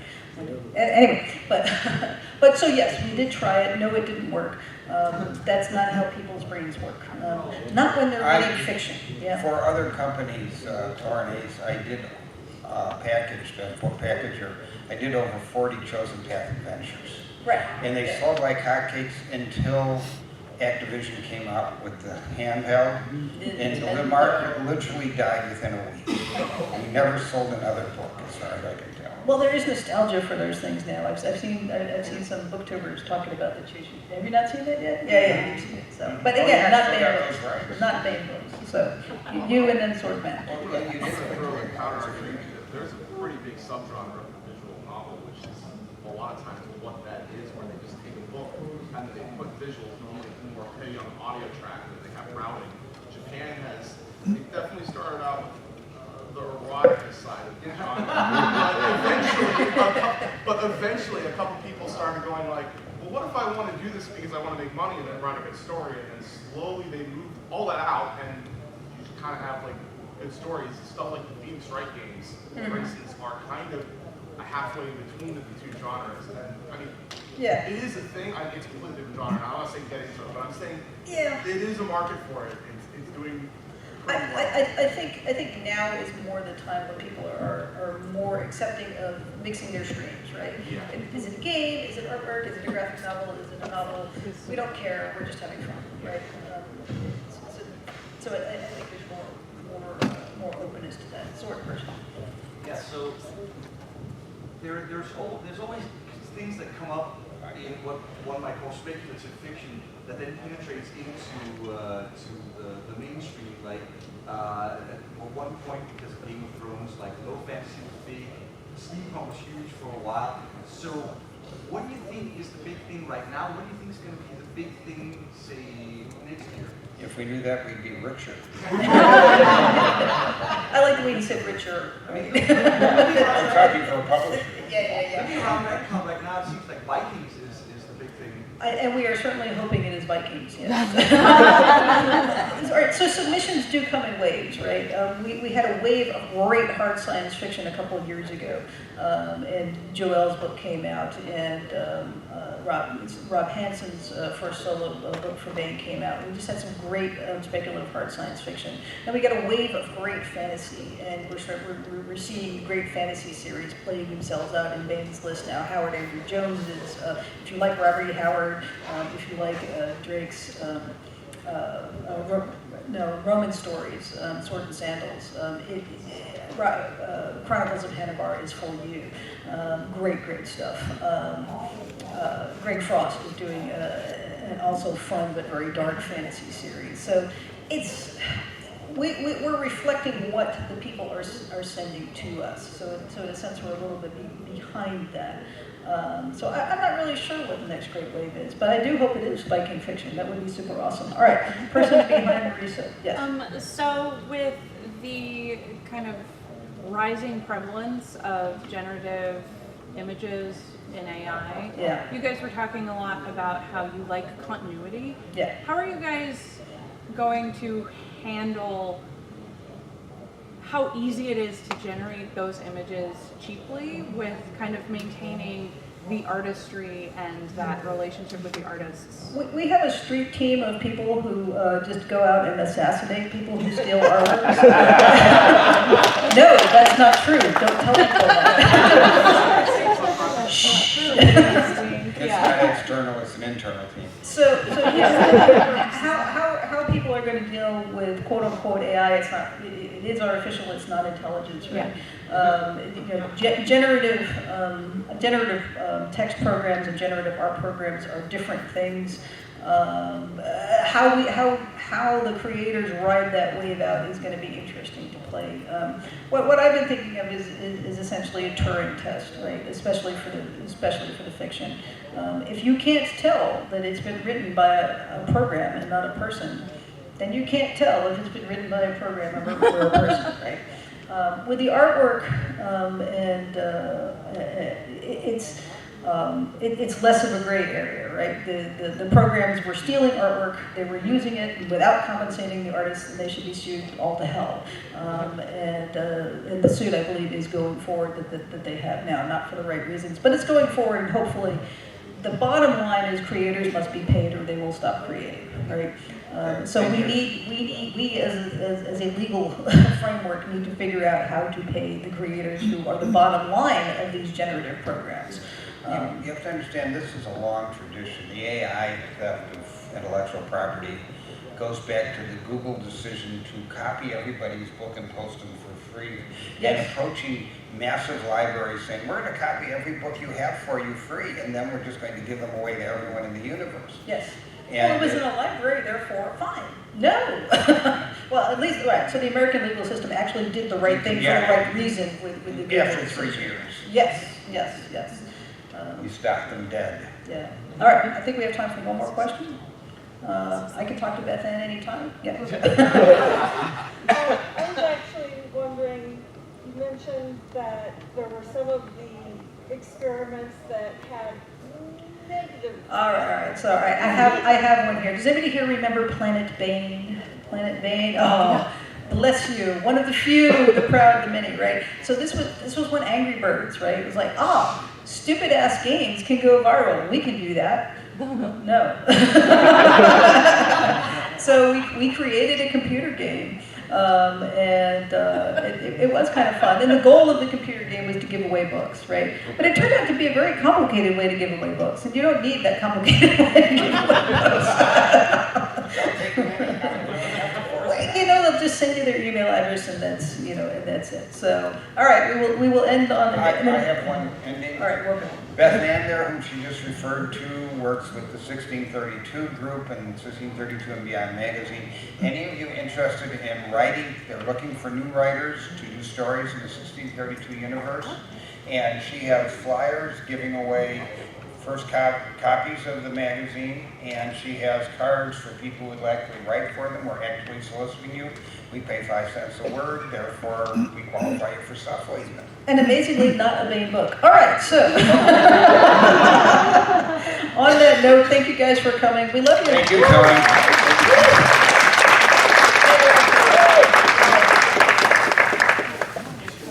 Anyway, but so yes, we did try it. No, it didn't work. That's not how people's brains work. Not when they're reading fiction. Yeah. For other companies, Ace, I did book packager. I did over 40 chosen path adventures. Right. And they sold like hotcakes until Activision came out with the handheld, and the market literally died within a week. We never sold another book, as far as I can tell. Well, there is nostalgia for those things now. I've seen some booktubers talking about the chase. Have you not seen that yet? Yeah, you've seen it. So, but again, not Baen books. Not Baen books. So you and then Swordman. There's a pretty big subgenre of the visual novel, which is a lot of times what that is, where they just take a book and then they put visuals, normally more heavy on the audio track, and they have routing. Japan they definitely started out with the erotic side of the genre, but eventually a couple people started going like, well, what if I want to do this because I want to make money and then write a good story, and then slowly they moved all that out, and you just kind of have like good stories. Stuff like the Phoenix Wright games, for instance, are kind of halfway between the two genres. And I mean, yeah, it is a thing. It's a completely different genre. I'm not saying get into it, but I'm saying it is a market for it. It's doing pretty well. I think now is more the time when people are more accepting of mixing their streams, right? Yeah. Is it a game? Is it artwork? Is it a graphic novel? Is it a novel? We don't care. We're just having fun, right? So I think there's more openness to that sort of person. Yeah, so there's always things that come up in what one might call speculative fiction that then penetrates into the mainstream. Like at one point, because of Game of Thrones, like low fantasy was big, steampunk was huge for a while. So what do you think is the big thing right now? What do you think is going to be the big thing, say, next year? If we knew that, we'd be richer. I like the way you said richer. I mean, I'm talking for a publisher. Yeah. Maybe around that time right now, it seems like Vikings is the big thing. And we are certainly hoping it is Vikings, yes. All right, so submissions do come in waves, right? We had a wave of great hard science fiction a couple of years ago, and Joelle's book came out, and Rob Hansen's first solo book for Baen came out. We just had some great speculative hard science fiction. And we got a wave of great fantasy, and we're seeing great fantasy series playing themselves out in Baen's list now. Howard Andrew Jones is, if you like Robert E. Howard, if you like Drake's Roman stories, Sword and Sandals, Chronicles of Hannibal is for you. Great stuff. Greg Frost is doing an also fun but very dark fantasy series. So we're reflecting what the people are sending to us. So in a sense, we're a little bit behind that. So I'm not really sure what the next great wave is, but I do hope it is Viking fiction. That would be super awesome. All right, person behind Marisa. Yes. So with the kind of rising prevalence of generative images in AI, Yeah. you guys were talking a lot about how you like continuity. Yeah. How are you guys going to handle how easy it is to generate those images cheaply with kind of maintaining the artistry and that relationship with the artists? We have a street team of people who just go out and assassinate people who steal our works. No, that's not true. Don't tell people that. It's not external, it's an internal team. So yeah, how people are going to deal with quote unquote AI? It is artificial. It's not intelligence, right? Generative text programs and generative art programs are different things. How the creators ride that wave out is going to be interesting to play. What I've been thinking of is essentially a Turing test, right? Especially for the fiction. If you can't tell that it's been written by a program and not a person, then you can't tell if it's been written by a program or a person, right? With the artwork, it's less of a gray area, right? The programs were stealing artwork, they were using it without compensating the artists, and they should be sued all to hell. And the suit, I believe, is going forward that they have now, not for the right reasons, but it's going forward, and hopefully, the bottom line is creators must be paid or they will stop creating, right? So we as a legal framework need to figure out how to pay the creators who are the bottom line of these generative programs. You have to understand, this is a long tradition. The AI theft of intellectual property goes back to the Google decision to copy everybody's book and post them for free. Yes. And approaching massive libraries saying, we're going to copy every book you have for you free, and then we're just going to give them away to everyone in the universe. Yes. And well, it was in a library, therefore, fine. No. Well, at least, right, so the American legal system actually did the right thing for the right reason with the Google after 3 decision. years. Yes. You stopped them dead. Yeah. All right, I think we have time for one more question. I can talk to Beth Ann anytime. Yeah. I was actually wondering, you mentioned that there were some of the experiments that had negative. All right. So I have one here. Does anybody here remember Planet Baen? Planet Baen. Oh, bless you. One of the few, the proud, the many. Right. So this was when Angry Birds. Right. It was like, stupid ass games can go viral. We can do that. No. So we created a computer game, and it was kind of fun. And the goal of the computer game was to give away books, right? But it turned out to be a very complicated way to give away books, and you don't need that complicated way to give away books. They'll just send you their email address, and that's it. So, all right, we will end on. I have one ending. All right, welcome. Beth Ann there, whom she just referred to, works with the 1632 group and 1632 and Beyond magazine. Any of you interested in writing? They're looking for new writers to do stories in the 1632 universe, and she has flyers giving away first copies of the magazine, and she has cards for people who would like to write for them. We're actively soliciting you. We pay 5 cents a word, therefore we qualify you for self-placement. And amazingly, not a main book. All right, so on that note, thank you guys for coming. We love you. Thank you, Toni.